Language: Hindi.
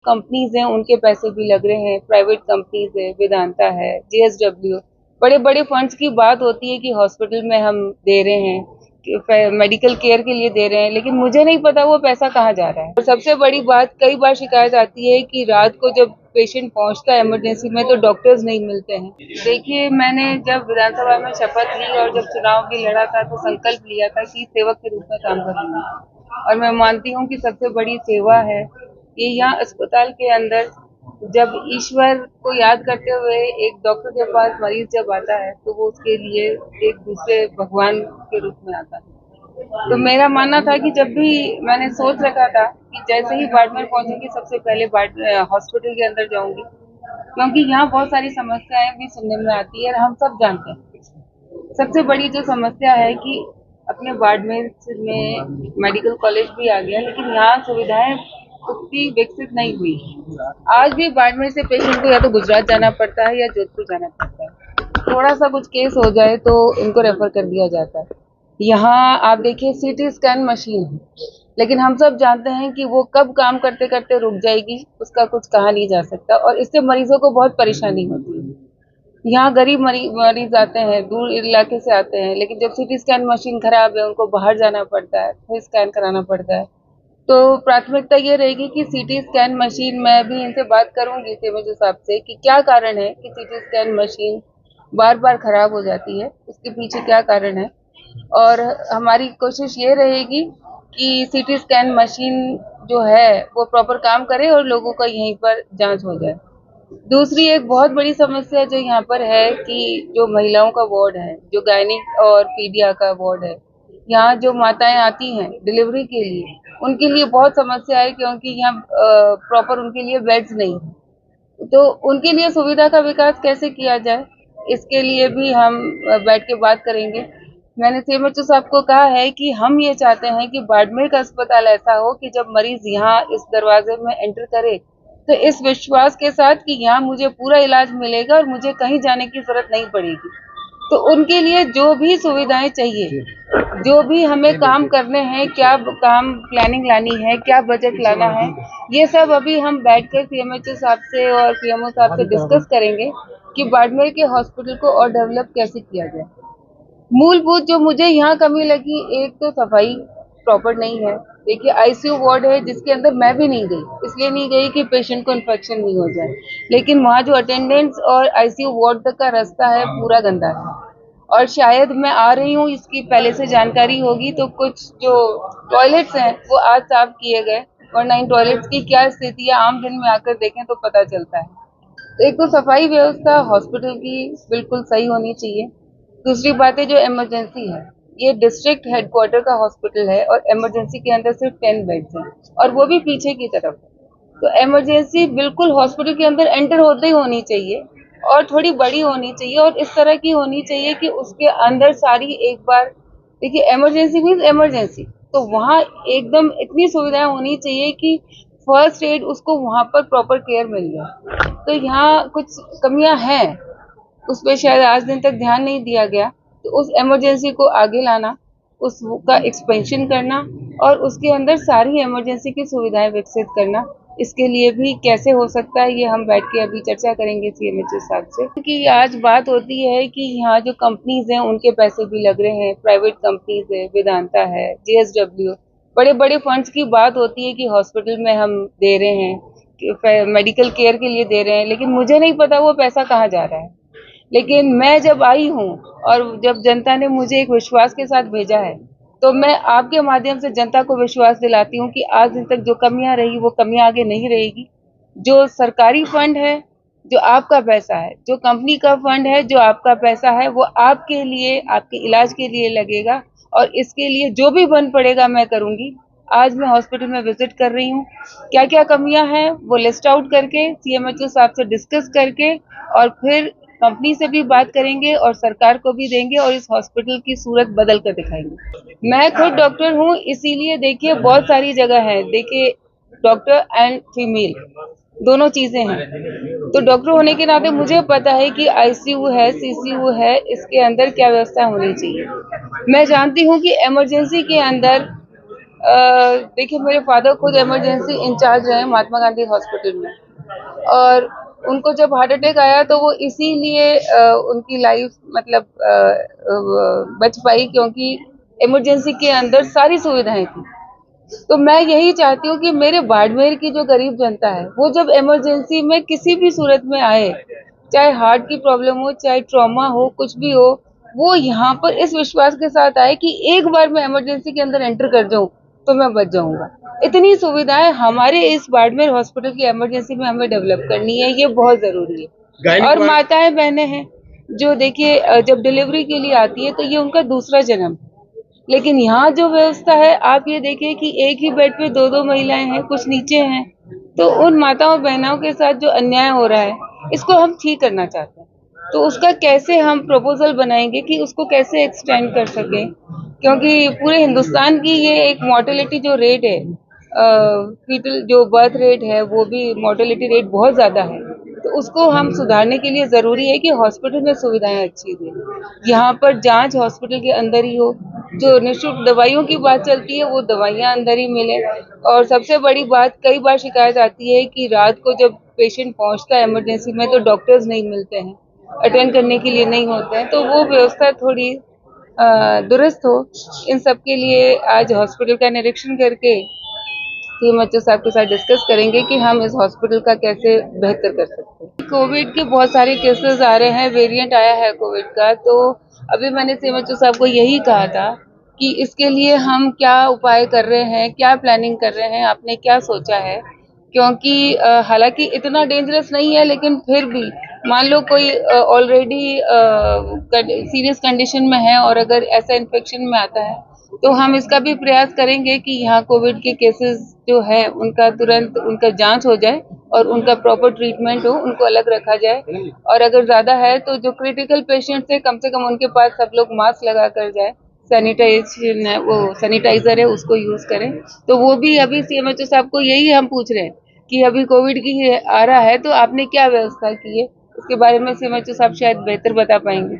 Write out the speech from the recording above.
कंपनीज हैं उनके पैसे भी लग रहे हैं, प्राइवेट कंपनीज है, वेदांता है, JSW, बड़े बड़े फंड्स की बात होती है कि हॉस्पिटल में हम दे रहे हैं, मेडिकल केयर के लिए दे रहे हैं, लेकिन मुझे नहीं पता वो पैसा कहाँ जा रहा है। और सबसे बड़ी बात, कई बार शिकायत आती है कि रात को जब पेशेंट पहुंचता है इमरजेंसी में तो डॉक्टर्स नहीं मिलते हैं। देखिए, मैंने जब विधानसभा में शपथ ली और जब चुनाव भी लड़ा था तो संकल्प लिया था कि सेवक के रूप में काम करूंगी, और मैं मानती हूँ कि सबसे बड़ी सेवा है कि यहाँ अस्पताल के अंदर जब ईश्वर को याद करते हुए एक डॉक्टर के पास मरीज जब आता है तो वो उसके लिए एक दूसरे भगवान के रूप में आता है। तो मेरा मानना था कि जब भी मैंने सोच रखा था कि जैसे ही बाड़मेर पहुंचूंगी सबसे पहले हॉस्पिटल के अंदर जाऊंगी, क्योंकि यहाँ बहुत सारी समस्याएं भी सुनने में आती है और हम सब जानते हैं। सबसे बड़ी जो समस्या है कि अपने बाड़मेर में मेडिकल कॉलेज भी आ गया, लेकिन यहाँ सुविधाएं उतनी विकसित नहीं हुई। आज भी बाड़मेर से पेशेंट को या तो गुजरात जाना पड़ता है या जोधपुर जाना पड़ता है। थोड़ा सा कुछ केस हो जाए तो इनको रेफर कर दिया जाता है। यहाँ आप देखिए CT स्कैन मशीन है, लेकिन हम सब जानते हैं कि वो कब काम करते करते रुक जाएगी, उसका कुछ कहा नहीं जा सकता, और इससे मरीजों को बहुत परेशानी होती है। यहाँ गरीब मरीज आते हैं, दूर इलाके से आते हैं, लेकिन जब CT स्कैन मशीन खराब है उनको बाहर जाना पड़ता है, फिर स्कैन कराना पड़ता है। तो प्राथमिकता ये रहेगी कि CT स्कैन मशीन, मैं भी इनसे बात करूंगी सीएमएचओ साहब से कि क्या कारण है कि CT स्कैन मशीन बार बार खराब हो जाती है, उसके पीछे क्या कारण है। और हमारी कोशिश ये रहेगी कि CT स्कैन मशीन जो है वो प्रॉपर काम करे और लोगों का यहीं पर जांच हो जाए। दूसरी एक बहुत बड़ी समस्या जो यहाँ पर है कि जो महिलाओं का वार्ड है, जो गायनिक और पीडिया का वार्ड है, यहाँ जो माताएं आती हैं डिलीवरी के लिए, उनके लिए बहुत समस्या है, क्योंकि यहाँ प्रॉपर उनके लिए बेड्स नहीं है। तो उनके लिए सुविधा का विकास कैसे किया जाए, इसके लिए भी हम बैठ के बात करेंगे। मैंने सीएमएचओ साहब को कहा है कि हम ये चाहते हैं कि बाड़मेर का अस्पताल ऐसा हो कि जब मरीज यहाँ इस दरवाजे में एंटर करे तो इस विश्वास के साथ कि यहाँ मुझे पूरा इलाज मिलेगा और मुझे कहीं जाने की जरूरत नहीं पड़ेगी। तो उनके लिए जो भी सुविधाएं चाहिए, जो भी हमें काम करने हैं, क्या काम प्लानिंग लानी है, क्या बजट लाना है, ये सब अभी हम बैठकर सीएमएचओ साहब से और पीएमओ साहब से डिस्कस करेंगे कि बाड़मेर के हॉस्पिटल को और डेवलप कैसे किया जाए। मूलभूत जो मुझे यहाँ कमी लगी, एक तो सफाई प्रॉपर नहीं है। देखिए, ICU वार्ड है जिसके अंदर मैं भी नहीं गई, इसलिए नहीं गई कि पेशेंट को इन्फेक्शन नहीं हो जाए, लेकिन वहाँ जो अटेंडेंट्स और ICU वार्ड तक का रास्ता है पूरा गंदा है। और शायद मैं आ रही हूँ इसकी पहले से जानकारी होगी, तो कुछ जो टॉयलेट्स हैं वो आज साफ किए गए, वरना इन टॉयलेट्स की क्या स्थिति है आम दिन में आकर देखें तो पता चलता है। तो एक तो सफाई व्यवस्था हॉस्पिटल की बिल्कुल सही होनी चाहिए। दूसरी बात है जो इमरजेंसी है, ये डिस्ट्रिक्ट हेडक्वार्टर का हॉस्पिटल है और इमरजेंसी के अंदर सिर्फ 10 बेड्स हैं और वो भी पीछे की तरफ है। तो इमरजेंसी बिल्कुल हॉस्पिटल के अंदर एंटर होते ही होनी चाहिए और थोड़ी बड़ी होनी चाहिए और इस तरह की होनी चाहिए कि उसके अंदर सारी एक बार, देखिए इमरजेंसी मीन्स इमरजेंसी, तो वहाँ एकदम इतनी सुविधाएं होनी चाहिए कि फर्स्ट एड उसको वहाँ पर प्रॉपर केयर मिल जाए। तो यहाँ कुछ कमियां हैं, उस पर शायद आज दिन तक ध्यान नहीं दिया गया। तो उस इमरजेंसी को आगे लाना, उसका एक्सपेंशन करना और उसके अंदर सारी इमरजेंसी की सुविधाएं विकसित करना, इसके लिए भी कैसे हो सकता है ये हम बैठ के अभी चर्चा करेंगे सीएमएचओ साहब से। कि आज बात होती है कि यहाँ जो कंपनीज हैं उनके पैसे भी लग रहे हैं, प्राइवेट कंपनीज है, वेदांता है, JSW, बड़े बड़े फंड्स की बात होती है कि हॉस्पिटल में हम दे रहे हैं, मेडिकल केयर के लिए दे रहे हैं, लेकिन मुझे नहीं पता वो पैसा कहाँ जा रहा है। लेकिन मैं जब आई हूँ और जब जनता ने मुझे एक विश्वास के साथ भेजा है, तो मैं आपके माध्यम से जनता को विश्वास दिलाती हूँ कि आज दिन तक जो कमियां रही वो कमियां आगे नहीं रहेगी। जो सरकारी फंड है, जो आपका पैसा है, जो कंपनी का फंड है, जो आपका पैसा है, वो आपके लिए, आपके इलाज के लिए लगेगा और इसके लिए जो भी बन पड़ेगा मैं करूंगी। आज मैं हॉस्पिटल में विजिट कर रही हूँ, क्या क्या कमियां हैं वो लिस्ट आउट करके सीएमएचओ साहब से डिस्कस करके और फिर कंपनी से भी बात करेंगे और सरकार को भी देंगे और इस हॉस्पिटल की सूरत बदल कर दिखाएंगे। मैं खुद डॉक्टर हूँ, इसीलिए देखिए बहुत सारी जगह है, देखिए डॉक्टर एंड फीमेल दोनों चीजें हैं, तो डॉक्टर होने के नाते मुझे पता है कि ICU है, CCU है, इसके अंदर क्या व्यवस्था होनी चाहिए। मैं जानती हूँ कि इमरजेंसी के अंदर देखिए, मेरे फादर खुद इमरजेंसी इंचार्ज रहे महात्मा गांधी हॉस्पिटल में, और उनको जब हार्ट अटैक आया तो वो इसीलिए उनकी लाइफ मतलब बच पाई, क्योंकि इमरजेंसी के अंदर सारी सुविधाएं थी। तो मैं यही चाहती हूँ कि मेरे बाड़मेर की जो गरीब जनता है, वो जब इमरजेंसी में किसी भी सूरत में आए, चाहे हार्ट की प्रॉब्लम हो, चाहे ट्रॉमा हो, कुछ भी हो, वो यहाँ पर इस विश्वास के साथ आए कि एक बार मैं इमरजेंसी के अंदर एंटर कर जाऊं तो मैं बच जाऊंगा। इतनी सुविधाएं हमारे इस बाड़मेर हॉस्पिटल की इमरजेंसी में हमें डेवलप करनी है, ये बहुत जरूरी है। और माताएं बहनें हैं जो देखिए जब डिलीवरी के लिए आती है तो ये उनका दूसरा जन्म है। लेकिन यहाँ जो व्यवस्था है, आप ये देखिए कि एक ही बेड पे दो दो महिलाएं हैं, कुछ नीचे हैं। तो उन माताओं बहनों के साथ जो अन्याय हो रहा है, इसको हम ठीक करना चाहते हैं। तो उसका कैसे हम प्रपोजल बनाएंगे कि उसको कैसे एक्सटेंड कर सकें, क्योंकि पूरे हिंदुस्तान की ये एक मोर्टेलिटी जो रेट है, फीटल जो बर्थ रेट है, वो भी मोर्टेलिटी रेट बहुत ज्यादा है। तो उसको हम सुधारने के लिए जरूरी है कि हॉस्पिटल में सुविधाएं अच्छी दें, यहाँ पर जांच हॉस्पिटल के अंदर ही हो, जो निःशुल्क दवाइयों की बात चलती है वो दवाइयां अंदर ही मिले। और सबसे बड़ी बात, कई बार शिकायत आती है कि रात को जब पेशेंट पहुंचता है इमरजेंसी में तो डॉक्टर्स नहीं मिलते हैं, अटेंड करने के लिए नहीं होते हैं, तो वो व्यवस्था थोड़ी दुरुस्त हो। इन सब के लिए आज हॉस्पिटल का निरीक्षण करके सीएमएचओ साहब के साथ डिस्कस करेंगे कि हम इस हॉस्पिटल का कैसे बेहतर कर सकते हैं। कोविड के बहुत सारे केसेस आ रहे हैं, वेरिएंट आया है कोविड का, तो अभी मैंने सीएमएचओ साहब को यही कहा था कि इसके लिए हम क्या उपाय कर रहे हैं, क्या प्लानिंग कर रहे हैं, आपने क्या सोचा है। क्योंकि हालांकि इतना डेंजरस नहीं है, लेकिन फिर भी मान लो कोई ऑलरेडी सीरियस कंडीशन में है और अगर ऐसा इन्फेक्शन में आता है, तो हम इसका भी प्रयास करेंगे कि यहाँ कोविड के केसेस जो है उनका तुरंत उनका जांच हो जाए और उनका प्रॉपर ट्रीटमेंट हो, उनको अलग रखा जाए। और अगर ज्यादा है तो जो क्रिटिकल पेशेंट्स है, कम से कम उनके पास सब लोग मास्क लगा कर जाए, सैनिटाइजेशन है, वो सैनिटाइजर है उसको यूज करें। तो वो भी अभी सीएमएचओ साहब को यही हम पूछ रहे हैं कि अभी कोविड की आ रहा है तो आपने क्या व्यवस्था की है, उसके बारे में सीएमएचओ साहब शायद बेहतर बता पाएंगे।